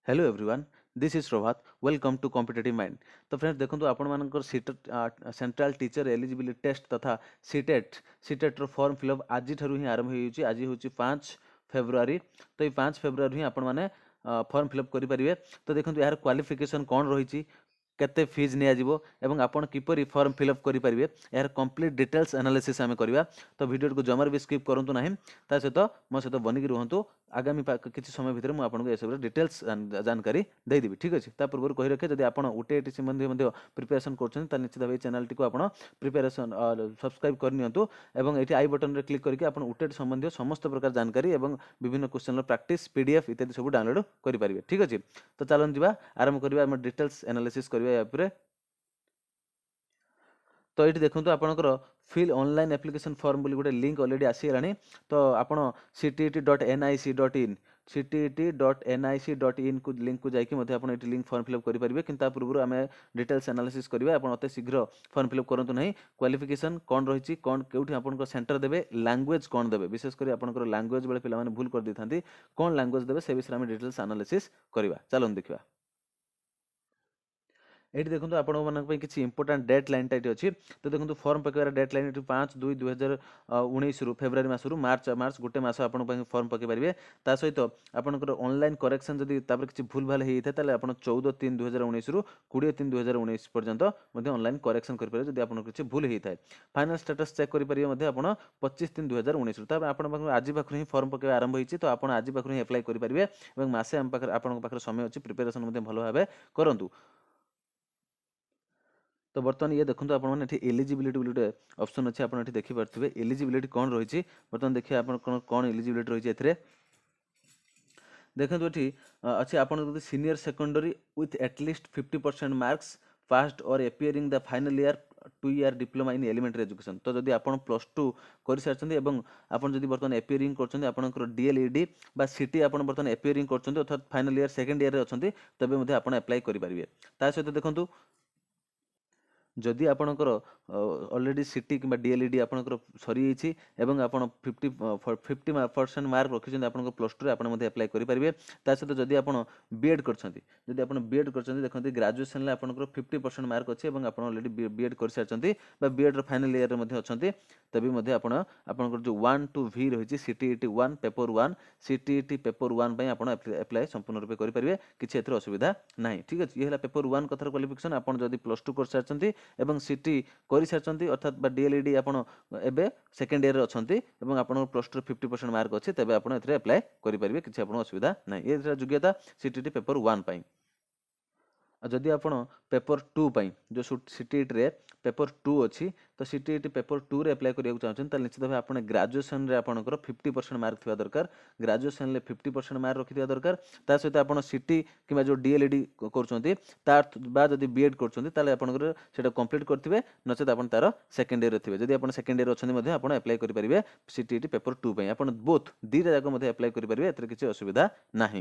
Hello everyone this is Prabhat welcome to competitive mind. तो friends देखो आपण मानकर सेंट्रल टीचर एलिजिबिलिटी टेस्ट तथा सीटेट रो फॉर्म फिलअप आज ठारू ही आरंभ होइछि। आज होछि 5 फेब्रुआरी। तो ये 5 फेब्रुआरी ही आपण माने फॉर्म फिलअप करि परिबे। तो देखंतु यार क्वालिफिकेशन कोन रहिछि, केते फीस निया जिवो एवं आपण किपरि फॉर्म फिलअप करि परिबे, यार कंप्लीट डिटेल्स एनालिसिस आमे करबा। तो वीडियो को जमर भी स्किप करंतु नाही, ता सहित मो सहित बनिकी रहंतु। आगामी किछि समय भितर मु आपनको ए सब डिटेल्स जानकारी दे देबी। ठीक अछि, ता पूर्व कहि रखे जदि आपण ओटीटी संबंधी मध्ये प्रिपरेशन करछन ता निश्चित भाबे चैनल टी को आपण प्रिपरेशन सब्सक्राइब कर नियंतु एवं एठी आई बटन रे क्लिक करके आपण ओटीटी संबंधी समस्त प्रकार जानकारी एवं विभिन्न क्वेश्चन प्रैक्टिस पीडीएफ इत्यादि सब डाउनलोड करि परिबे। ठीक अछि, तो चलन जिबा आरंभ करबा हम डिटेल्स एनालिसिस करबा या ऊपर। तो ये देखो आपंकर फिल ऑनलाइन एप्लिकेशन फॉर्म बोली गोटे लिंक ऑलरेडी आसीगलानी। तो आपण ctet.nic.in ctet.nic.in को लिंक को जाकि आप लिंक फॉर्म फिलअप करेंगे। कि पूर्व आम डिटेल्स एनालिसिस करेंगे। आप अत शीघ्र फॉर्म फिलअप करूँ ना। क्वालिफिकेशन कौन रही कौन कौटी आप सेंटर देवे, लैंग्वेज कौन देवे, विशेषकर आप लैंग्वेज बेले पे भूल कर देता कौन लैंग्वेज देवे से विषय में डिटेल्स एनालिसिस करवा। चलो देखा ये देखो आपण किसी इंपोर्टाट डेट लाइन टाइट अच्छी। तो देखो फॉर्म पकेबार डेट लाइन 5/2/2019 फेब्रुआरी मसरू मार्च गोटे मस आप फॉर्म पकई पारे। ता सहित आपंकर ऑनलाइन करेक्शन जदि किसी भूल भाल होता है आप 14/3/2019 रु 20/3/2019 पर्यंत ऑनलाइन करेक्शन करेंगे जब आप किसी भूल होता है। फाइनाल स्टेटस चेक करेंगे आप 25/3/2019 रु। आज पाखु ही फॉर्म पकड़ आरंभ होती। तो आप आज पाखु ही एप्लाई करेंगे और मसे आम पाखे समय अच्छी प्रिपेरेसन भल भाव करूँ। तो बर्तमान ये देखो आप एलिजिबिलिटी गोटे ऑप्शन अच्छे, आप देखिपे एलिजिबिलिटी कौन रही। बर्तमान देखिए आप कौन एलिजिबिलिटी रही है। देखो ये अच्छे आप senior secondary with at least 50% marks passed और appearing the final year 2 year diploma in elementary education. तो जदि आप +2 कर सारी आप बर्तमान एपियरिंग कर डीएलईडी बा सीटी आप बर्तमान एपियरिंग कर अर्थात फाइनल ईयर सेकेंड ईयर अच्छा तबे आप एप्लाई करेंगे। ता सहित देखो जदि आपणकर ऑलरेडी सीटी कि डीएलईडी आपणकर सरी एवं आप 50% मार्क रखिंट आप +2 आप एप्लाई करेंगे। ता सहित जदि आप बीएड कर बीएड कर देखते ग्रेजुएशन आपंकर 50% मार्क अच्छे और आप ऑलरेडी बीएड कर सारी बीएड फाइनल ईयर में अच्छा तभी आपंकर जो 1 to V रही सीटीईटी 1 पेपर 1 सीटीईटी पेपर 1 आप एप्लाई संपूर्ण रूप करेंगे, किसी असुविधा ना। ठीक अच्छे, ये पेपर 1 कथार क्वालिफिकेशन आप +2 कर सारी एवं सीटी कर सारी अर्थात डीएलईडी आपड़ एवं सेकेंड ईयर अच्छा और आप +2 50% मार्क अच्छे तेज आप एप्लाई करेंगे, किसी असुविधा ना। ये योग्यता सीटीटी पेपर 1। जदि आप पेपर 2 जो सीटीईटी रे पेपर 2 अच्छी, तो सीटीईटी पेपर 2 रे अप्लाई करने चाहते निश्चित भाव आप ग्रेजुएशन रे आपंकर 50% मार्क थी दरकार। ग्रेजुएशन में 50% मार्क रखि दरकार। ता सहित आप सीटी कि जो डीएलईडी कर बीएड कर कंप्लीट करेंगे नचेत आप तार सेकेंड ईयर थे। जब आप सेकेंड ईयर अच्छे आप एप्लाई करेंगे सीटीईटी पेपर 2 आप बोथ दीटा जाक एप्लाई करेंगे, एत किसी असुविधा ना।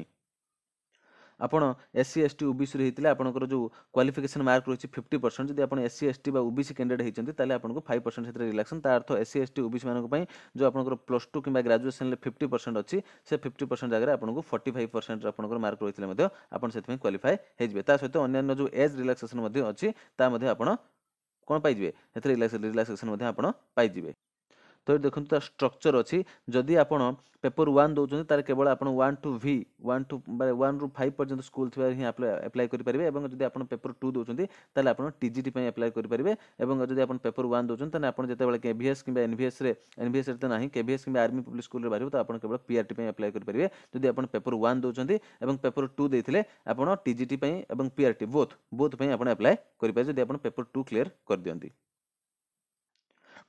आपण एससी एसटी ओबीसी होते आपंकर जो क्वालिफिकेशन मार्क रही 50%, जब आप एससी एसटी ओबीसी कैंडिडेट होती आपको 5% रिलैक्शन। ता अर्थ एससी एसटी ओबीसी मानी जो आप +2 कि ग्रेजुएशन 50% अच्छी से 50% जगह आपको 45% आपंकर मार्क रही है क्वालिफाए हो। सहित अन्य जो एज रिलैक्सेशन अच्छी आप कौन पाइबे रिलैक्सेशन आप पाइबे। तो ये देखो तो स्ट्रक्चर अच्छी जदि आप पेपर 1 दौरान तार केवल आप 1 to V 1 ରୁ 5 पर्यंत स्कूल थी ही एप्लाई करेंगे। और जब आप पेपर 2 दौरान ताल आप टीजीटी एप्लाई करेंगे। और जब आप पेपर 1 दौरान आप जो केवीएस कि एनवीएस तो ना केवीएस कि आर्मी पब्लिक स्कूल बाहर तो आप केवल पीआरटी एप्लाई करेंगे। जब आप पेपर 1 दौरान और पेपर 2 देते आप टीजीटी और पीआरटी बोथ आप एप्लाई करेंगे जब आप पेपर 2 क्लीयर कर दियंती।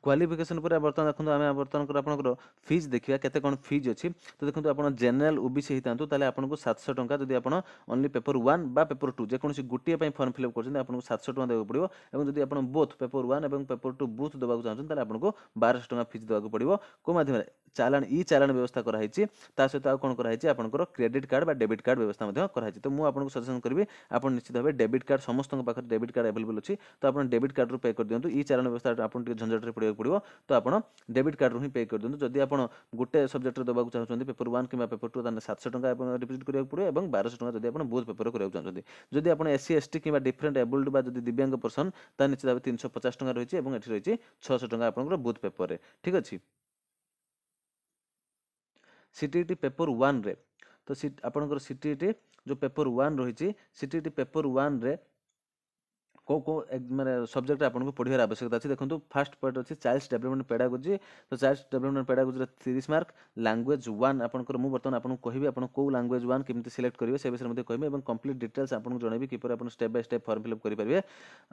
क्वालिफिकेशन पर बर्तमान देखो आम बर्तमान आपंकर फीस देखा केते कौन फीस अच्छी। तो देखो आप जेनराल ओबीसी होता ताले आपको 700 टंका जब आप ओनली पेपर 1 बा पेपर 2 जेकोसी गोटे फॉर्म फिलअप कर आपको 700 टंका देवाक पड़ो। और जब आप बोथ पेपर 1 और पेपर 2 बोथ देवाक चाहते आपको 1200 टंका फीस देवाक पड़ो। को माध्यम चालान ई चालान व्यवस्था कराई सहित आउ कौन कराई आपंकर क्रेडिट कार्ड डेबिट कार्ड व्यवस्था कराई। तो मुझे आपको सजेशन करी आप निश्चित भाव डेबिट कार्ड समस्त पाखे डेबिट कार्ड अवेलेबल अच्छी। तो आप डेबिट कार्ड रू पे कर दिखाँ। ई चालान व्यवस्था आप झंझट पड़े पड़ो तो आप डेबिट कार्ड ही पे कर दिखाँ जदि आप गोटे सब्जेक्ट देवाक चाहते पेपर 1 कि पेपर 2 तो 700 टका डिपोजिट करा पड़ो और 1200 टका जब आप बोथ पेपर करा चाहते जदि आप SC ST कि डिफरेंट एबल्ड बा दिव्यांग पर्सन तो निश्चित भाव 350 टका रही है और ये रही 600 टका आप बोथ पेपर ठीक अच्छे CTET पेपर 1 रे तो आपंकर CTET जो पेपर 1 रही CTET पेपर 1 रे को माने सब्जेक्ट आपको पढ़ार आवश्यकता अच्छी देखो फास्ट पार्ट अच्छी चाइल्ड डेवलपमेंट पेडागोजी तो child development pedagogy 30 mark language 1 आपंकर मुझे बर्तमान आपको कहबी आप कौ लैंग्वेज 1 केमती सिलेक्ट करेंगे से विषय में कहबी और कंप्लीट डिटेल्स आपको जनइबी किपर आप step by step form fill up करेंगे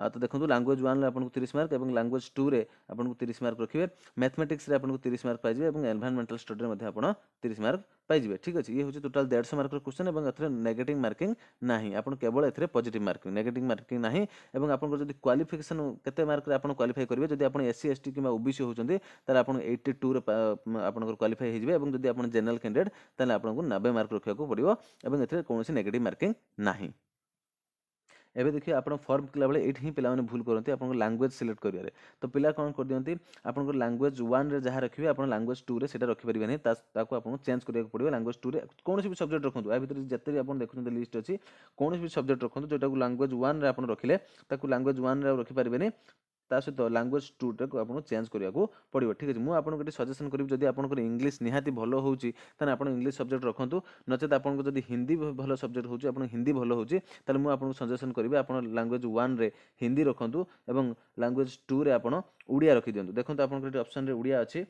तो देखो लैंग्वेज 1 रे आपको 30 मार्क और लैंग्वेज 2 रे आपको 30 मार्क रखिए मैथमेटिक्स रे आपको 30 मार्क पाइबे और एनवायरमेंटल स्टडी में आप 30 मार्क पाइबे ठीक अच्छे ये हूँ टोटाल 150 मार्क क्वेश्चन और एथरे नेगेटिव मार्किंग ना आप केवल एथरे पॉजिटिव मार्किंग नेगेटिव मार्किंग ना और आपको जब क्वालिफिकेशन केते मार्क रे आपन क्वालिफाई करेंगे जब आप SC ST कि OBC होचंदी ताले आपन 82 रे आपन क्वालिफाई हो जिवे जब आप जनरल कैंडिडेट ताले आपन 90 मार्क रखिया को पड़िबो एवं एथरे कोनोसी नेगेटिव मार्किंग नाही एबे देखिए आप फॉर्म फिला बेले ये पिला भूल करते आप लैंग्वेज सिलेक्ट करेंगे तो पिला कौन कर दियंती आप लैंग्वेज 1 रे जहाँ रखिए आप लैंग्वेज 2 रे सेटा रखिपारे नहीं आपको चेंज करा पड़ो लैंग्वेज 2 रे कौन भी सब्जेक्ट रखु या भितर जिते भी आप देखते लिस्ट अच्छी कौन भी सब्जेक्ट रखु जोटा लैंग्वेज 1 रे आप रखिले लैंग्वेज 1 रे रखिपारे नहीं सहित लैंग्वेज 2 टाक आपको चेंज करने पड़ो ठीक है मुझे आपको सजेसन करी जब आप इंग्लीश निहाती भल हो आप इंग्लीश सब्जेक्ट रखु नचेत आपको जब हिंदी भल सब्जेक्ट हो हिंदी भल हो मुझे आपको सजेसन करी आप लैंग्वेज 1 रे हिंदी रखु और लैंग्वेज 2 रे आप ओडिया रखी दिखाँ देखो आप ऑप्शन रे ओडिया अच्छी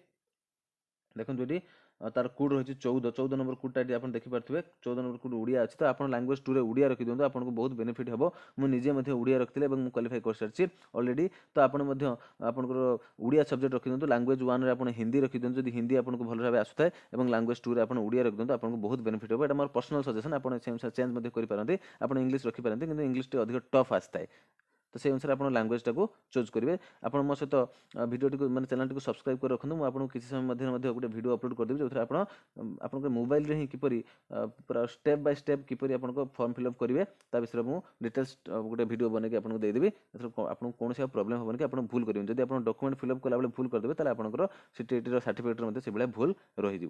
देखो ये तार कोड रही 14 नंबर कोडटा आप देखिपे 14 नंबर कोड ओडिया अच्छी तो आप लैंग्वेज 2 रे ओडिया रखी दिखाँ आपको बहुत बेनिफिट हम मुझे ओडिया रखी और क्वालिफाई कर सारी ऑलरेडी तो आपंकर ओडिया सब्जेक्ट रखी दिखाँ लैंग्वेज 1 रे आप हिंदी रखी दिखाँ जब हिंदी आपको भल भाव आसुए और लैंग्वेज 2 रे आप ओडिया रखी दिखाँ आपको बहुत बेनिफिट हम ये मोर पर्सनल सजेसन आप चेंज करेंगे आप इंग्लीश रखिपारती कि इंग्लीश अधिक टफ आए तो से अनुसार आप लैंग्वेज टाक चूज करेंगे आप मो सहित भिडियो मैंने चैनल टी सब्सक्राइब कर रखुँ मुझे आपको किसी समय गोटे वीडियो अपलोड करदेवी जो आप मोबाइल रे ही किपरि पूरा स्टेप बाय स्टेप किपरि आपको फॉर्म फिलअप करेंगे ता विषय में डिटेल्स गोटे वीडियो बनैक आपको देदेवी आपको कौन से प्रोब्लेम हेनी कि आप भूल करेंगे जब आप डॉक्यूमेंट फिलअप कला बेले भूल करदेवे ताले आपंकर CTET सर्टिफिकेट से भाया भूल रही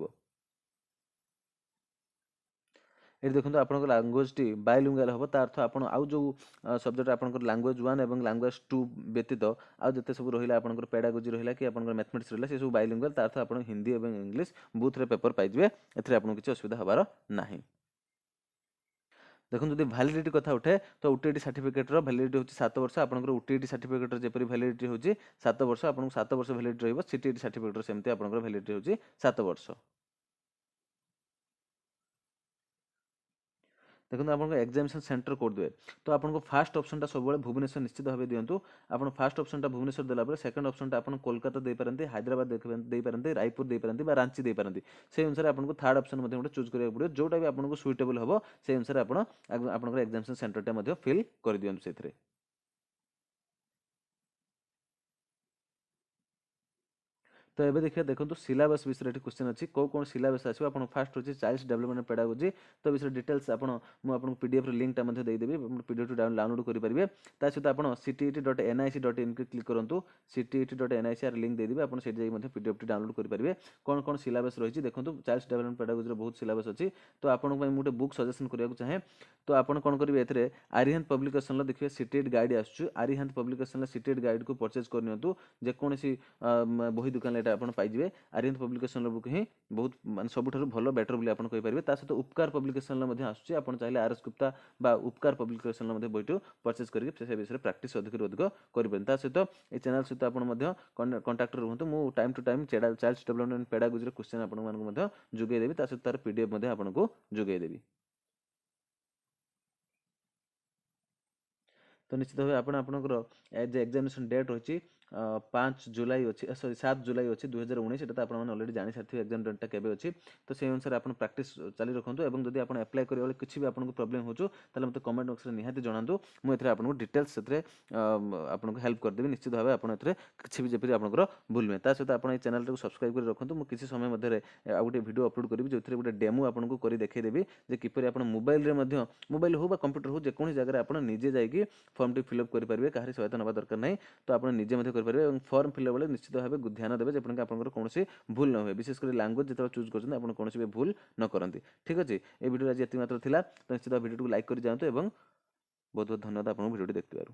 ये देखो आप लैंग्वेज टी बायलिंगुअल हम तार अर्थ आप जो सब्जेक्ट आप लैंग्वेज 1 और लैंग्वेज 2 व्यतीत आउ जिते सब रहा आप पेडागोजी रहा कि मैथमेटिक्स रहा सब बायलिंगुअल तार अर्थ आप हिंदी और इंग्लीश बोथ रे पेपर पाइबे एथरे आपको किसी असुविधा हबार नाही देखो जब भैलिडिटी कथा उठे तो OTET सर्टिफिकेट भैलिडिटी हूँ 7 वर्ष आपंकर OTET सर्टिफिकेट जपरी भैलिडिटी हूँ 7 वर्ष आपको 7 वर्ष भैलिडिटी रही CTET सर्टिफिकेट सेमती आपंकर भैलिडिटी हूँ 7 वर्ष देखो आपको एग्जामिनेशन सेंटर कोड देवे तो आपको फास्ट ऑप्शन सब भुवनेश्वर निश्चित भाव दिंतु आप फास्ट ऑप्शन भुवनेश्वर देला सेकंड ऑप्शन आप कोलकाता दे पारती हैदराबाद दे पारती रायपुर दे पारती रांची दे पारती से अनुसार आपको थर्ड ऑप्शन गोटे चूज करा पड़ो जोटा भी आपको सुइटेबल हम से अनुसार आप एग्जामिनेशन सेंटर फिल कर दिंतु से तो ये देखिए देखो सिलेबस विषय क्वेश्चन अच्छी कौन सिलेबस आसो आप फास्ट अच्छे चाइल्ड डेवलपमेंट पेडागोजी तो विषय डिटेल्स आपको PDF लिंक देदेवी PDF डाउनलोड करेंगे सहित आप CTET.nic.in को क्लिक करूँ CTET.nic लिंक देदेवी आप PDF डाउनलोड करेंगे कौन कौन सिलेबस रही देखो चाइल्ड डेवलपमेंट पेडागोजी बहुत सिलेबस अच्छी तो आपको गोटे बुक सजेसन करने चाहे तो आप कौन करेंगे ए आरिहंत पब्लिकेशन देखिए CTET गाइड आसुच्छी आरिहंत पब्लिकेशन CTET गाइड को परचेज करनी जेकोसी बही दुकान ये आप पाइबे आर्यन पब्लिकेशन बुक ही बहुत मान सबुठ भल बेटर बोली आपन कहि परिबे सहित उपकार पब्लिकेशन आसुच्छी आप चाहिए RS गुप्ता बा उपकार पब्लिकेशन बहीटी परचेज करके से विषय प्राक्टिस अधिक अधिक करें सहित ये चैनल सहित आप कंटाक्ट रुहतु मु time to time child development pedagogy question आपको जोगेदेवी सहित तार PDF आपको जोगेदेवी तो निश्चित भाव आपंकर एग्जामिनेशन डेट रही 5 जुलाई अच्छी सॉरी 7 जुलाई अच्छी 2019 ये तो आप अलरेडी जानी सारी एग्जाम डेटा केवे अच्छी तो से अनुसार आप प्राक्टिस चालू रखुँ और जब आप अप्लाई करेंगे किसी भी आपको प्रोब्लेम हो मतलब कमेंट बॉक्स में निहाती जनातु मुझे आपको डिटेल्स से आपको हेल्प करदेवी निश्चित भाव आप किसी भी जपरी आपंकर भूल में सहित आप चैनल को सब्सक्राइब कर रखुँ मुझे किसी समय मध्य गोटे वीडियो अपलोड करी जो गोटे डेमो आपको कर देखदेवी किपर आप मोबाइल मोबाइल हो कंप्यूटर हो जेको जगह आप निजे जाकि फॉर्म टी फिलअप करेंगे कहीं सहायता ना दरकार नहीं तो आप निजे କରିପାରିବେ ଏବଂ ଫର୍ମ ଫିଲ୍ଅପ୍ ବେଳେ ନିଶ୍ଚିତ ଭାବେ ଧ୍ୟାନ ଦେବେ ଯେପରିକି ଆପଣଙ୍କର କୌଣସି ଭୁଲ ନ ହୁଏ, ବିଶେଷ କରି ଲାଙ୍ଗୁଏଜ୍ ଯେତେବେଳେ ଚୁଜ୍ କରୁଛନ୍ତି ଆପଣ କୌଣସି ବି ଭୁଲ ନ କରନ୍ତି। ଠିକ୍ ଅଛି, ଏ ଭିଡ଼ିଓ ଆଜି ଏତିକି ମାତ୍ର ଥିଲା। ତ ନିଶ୍ଚିତ ଭିଡ଼ିଓଟିକୁ ଲାଇକ୍ କରି ଯାଆନ୍ତୁ ଏବଂ ବହୁତ ବହୁତ ଧନ୍ୟବାଦ ଆପଣଙ୍କୁ ଭିଡ଼ିଓଟି ଦେଖିଥିବାରୁ।